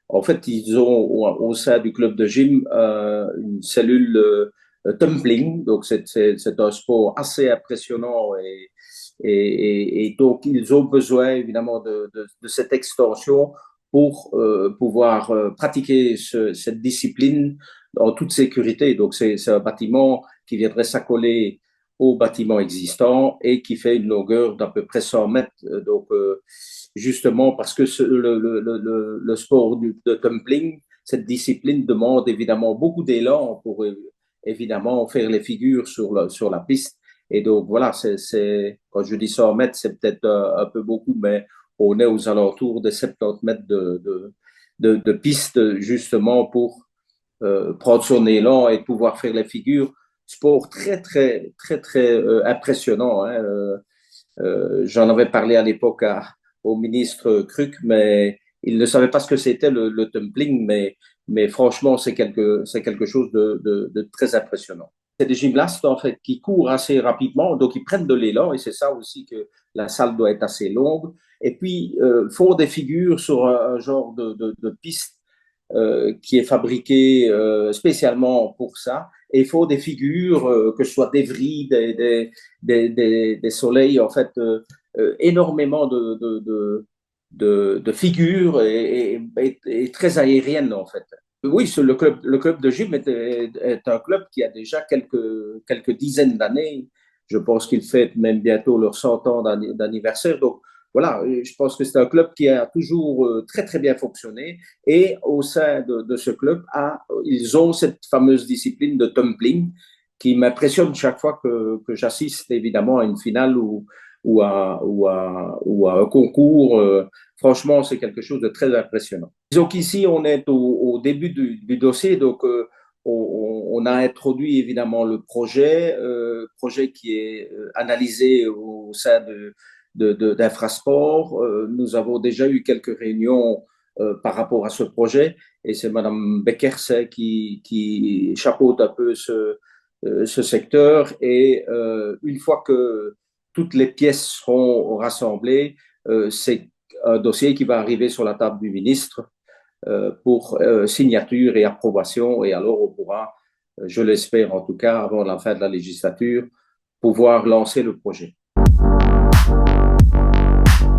En fait, ils ont au sein du club de gym une cellule tumbling. Donc, c'est un sport assez impressionnant et donc, ils ont besoin évidemment de cette extension pour pouvoir pratiquer cette discipline en toute sécurité. Donc, c'est un bâtiment qui viendrait s'accoler au bâtiment existant et qui fait une longueur d'à peu près 100 mètres. Donc, justement, parce que le sport de tumbling, cette discipline demande évidemment beaucoup d'élan pour évidemment faire les figures sur la piste. Et donc, voilà, quand je dis 100 mètres, c'est peut-être un peu beaucoup, mais on est aux alentours de 70 mètres de piste, justement, pour prendre son élan et pouvoir faire les figures. Sport très, très, très, très impressionnant. Hein. J'en avais parlé à l'époque au ministre Kruk, mais il ne savait pas ce que c'était le tumbling, mais franchement, c'est quelque chose de très impressionnant. C'est des gymnastes en fait qui courent assez rapidement, donc ils prennent de l'élan et c'est ça aussi que la salle doit être assez longue. Et puis font des figures sur un genre de piste qui est fabriqué spécialement pour ça. Et il faut des figures, que ce soit des vrilles, des soleils, en fait, énormément de figures et très aériennes, en fait. Oui, le club de gym est un club qui a déjà quelques dizaines d'années. Je pense qu'il fête même bientôt leurs 100 ans d'anniversaire. Donc, voilà, je pense que c'est un club qui a toujours très, très bien fonctionné. Et au sein de ce club, ils ont cette fameuse discipline de tumbling qui m'impressionne chaque fois que j'assiste évidemment à une finale ou à un concours. Franchement, c'est quelque chose de très impressionnant. Disons qu'ici, on est au début du dossier, donc on a introduit évidemment le projet qui est analysé au sein d'Infrasport. Nous avons déjà eu quelques réunions par rapport à ce projet et c'est Madame Beckers qui chapeaute un peu ce secteur et une fois que toutes les pièces seront rassemblées, c'est un dossier qui va arriver sur la table du ministre pour signature et approbation. Et alors, on pourra, je l'espère en tout cas, avant la fin de la législature, pouvoir lancer le projet.